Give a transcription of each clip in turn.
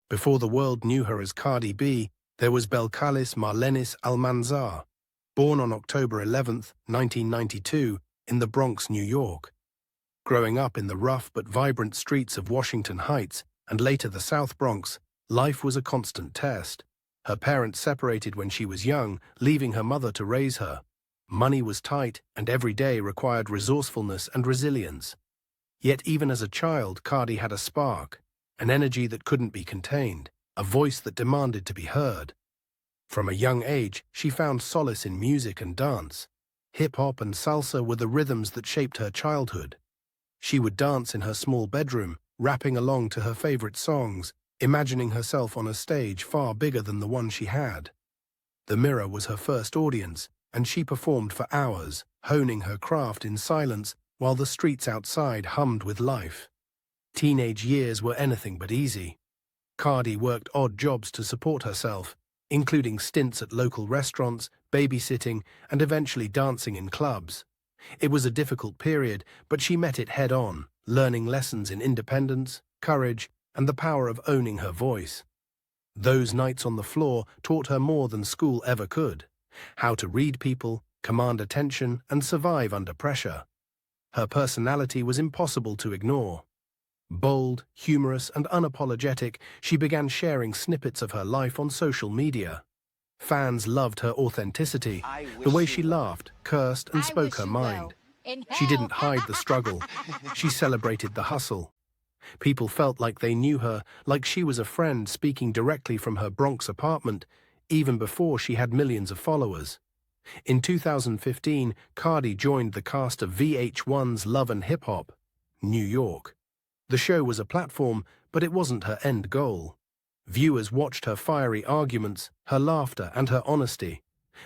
Before the world knew her as Cardi B, there was Belcalis Almánzar, born on October 11, 1992, in the Bronx, New York. Growing up in the rough but vibrant streets of Washington Heights and later the South Bronx, life was a constant test. Her parents separated when she was young, leaving her mother to raise her. Money was tight, and every day required resourcefulness and resilience. Yet even as a child, Cardi had a spark, an energy that couldn't be contained, a voice that demanded to be heard. From a young age, she found solace in music and dance. Hip-hop and salsa were the rhythms that shaped her childhood. She would dance in her small bedroom, rapping along to her favorite songs, imagining herself on a stage far bigger than the one she had. The mirror was her first audience, and she performed for hours, honing her craft in silence while the streets outside hummed with life. Teenage years were anything but easy. Cardi worked odd jobs to support herself, including stints at local restaurants, babysitting, and eventually dancing in clubs. It was a difficult period, but she met it head-on, learning lessons in independence, courage, and the power of owning her voice. Those nights on the floor taught her more than school ever could: how to read people, command attention, and survive under pressure. Her personality was impossible to ignore. Bold, humorous, and unapologetic, she began sharing snippets of her life on social media. Fans loved her authenticity, the way she laughed, cursed, and spoke her mind. She didn't hide the struggle. She celebrated the hustle. People felt like they knew her, like she was a friend speaking directly from her Bronx apartment, even before she had millions of followers. In 2015, Cardi joined the cast of VH1's Love and Hip Hop, New York. The show was a platform, but it wasn't her end goal. Viewers watched her fiery arguments, her laughter, and her honesty.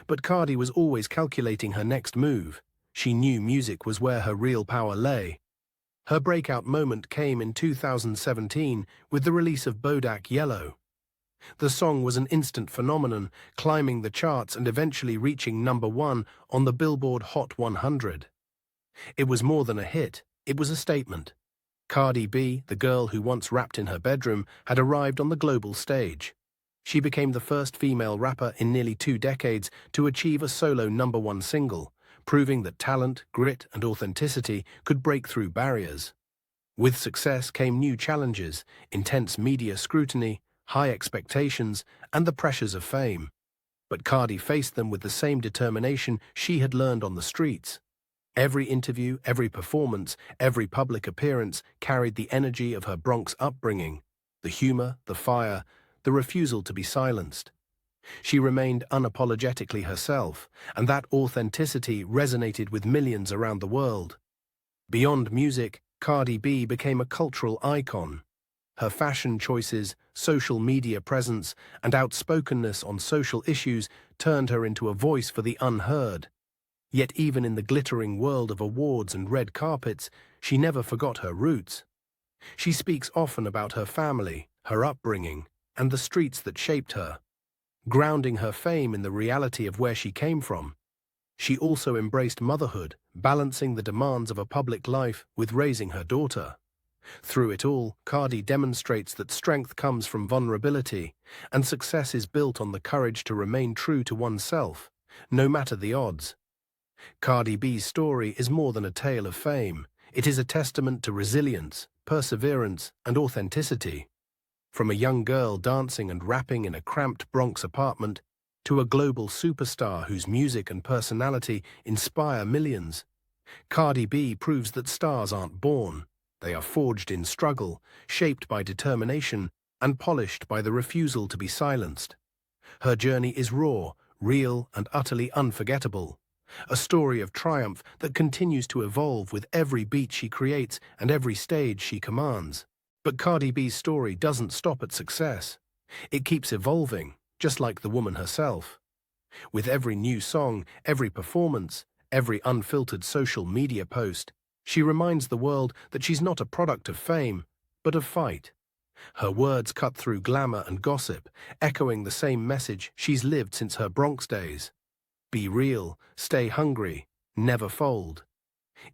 But Cardi was always calculating her next move. She knew music was where her real power lay. Her breakout moment came in 2017 with the release of Bodak Yellow. The song was an instant phenomenon, climbing the charts and eventually reaching #1 on the Billboard Hot 100. It was more than a hit, it was a statement. Cardi B, the girl who once rapped in her bedroom, had arrived on the global stage. She became the first female rapper in nearly 2 decades to achieve a solo #1 single, proving that talent, grit, and authenticity could break through barriers. With success came new challenges: intense media scrutiny, high expectations, and the pressures of fame. But Cardi faced them with the same determination she had learned on the streets. Every interview, every performance, every public appearance carried the energy of her Bronx upbringing: the humor, the fire, the refusal to be silenced. She remained unapologetically herself, and that authenticity resonated with millions around the world. Beyond music, Cardi B became a cultural icon. Her fashion choices, social media presence, and outspokenness on social issues turned her into a voice for the unheard. Yet even in the glittering world of awards and red carpets, she never forgot her roots. She speaks often about her family, her upbringing, and the streets that shaped her, grounding her fame in the reality of where she came from. She also embraced motherhood, balancing the demands of a public life with raising her daughter. Through it all, Cardi demonstrates that strength comes from vulnerability, and success is built on the courage to remain true to oneself, no matter the odds. Cardi B's story is more than a tale of fame. It is a testament to resilience, perseverance, and authenticity. From a young girl dancing and rapping in a cramped Bronx apartment to a global superstar whose music and personality inspire millions, Cardi B proves that stars aren't born. They are forged in struggle, shaped by determination, and polished by the refusal to be silenced. Her journey is raw, real, and utterly unforgettable. A story of triumph that continues to evolve with every beat she creates and every stage she commands. But Cardi B's story doesn't stop at success. It keeps evolving, just like the woman herself. With every new song, every performance, every unfiltered social media post, she reminds the world that she's not a product of fame, but of fight. Her words cut through glamour and gossip, echoing the same message she's lived since her Bronx days. Be real, stay hungry, never fold.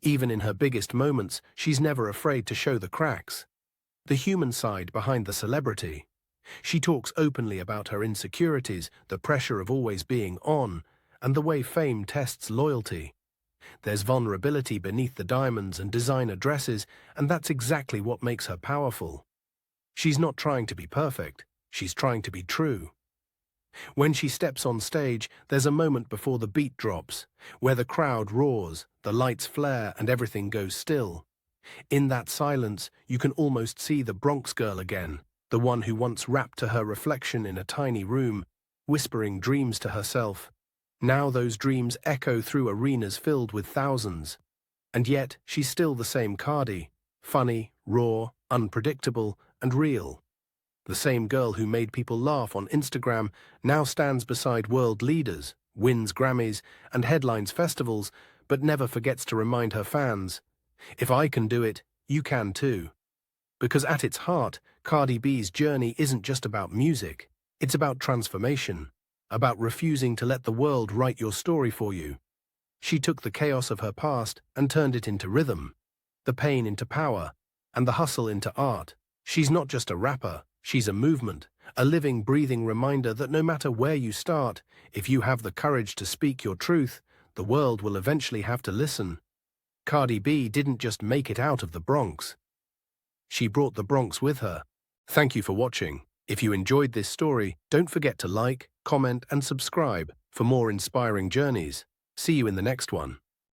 Even in her biggest moments, she's never afraid to show the cracks, the human side behind the celebrity. She talks openly about her insecurities, the pressure of always being on, and the way fame tests loyalty. There's vulnerability beneath the diamonds and designer dresses, and that's exactly what makes her powerful. She's not trying to be perfect, she's trying to be true. When she steps on stage, there's a moment before the beat drops, where the crowd roars, the lights flare, and everything goes still. In that silence, you can almost see the Bronx girl again, the one who once rapped to her reflection in a tiny room, whispering dreams to herself. Now those dreams echo through arenas filled with thousands. And yet, she's still the same Cardi, funny, raw, unpredictable, and real. The same girl who made people laugh on Instagram now stands beside world leaders, wins Grammys, and headlines festivals, but never forgets to remind her fans, if I can do it, you can too. Because at its heart, Cardi B's journey isn't just about music. It's about transformation, about refusing to let the world write your story for you. She took the chaos of her past and turned it into rhythm, the pain into power, and the hustle into art. She's not just a rapper, she's a movement, a living, breathing reminder that no matter where you start, if you have the courage to speak your truth, the world will eventually have to listen. Cardi B didn't just make it out of the Bronx. She brought the Bronx with her. Thank you for watching. If you enjoyed this story, don't forget to like, comment, and subscribe for more inspiring journeys. See you in the next one.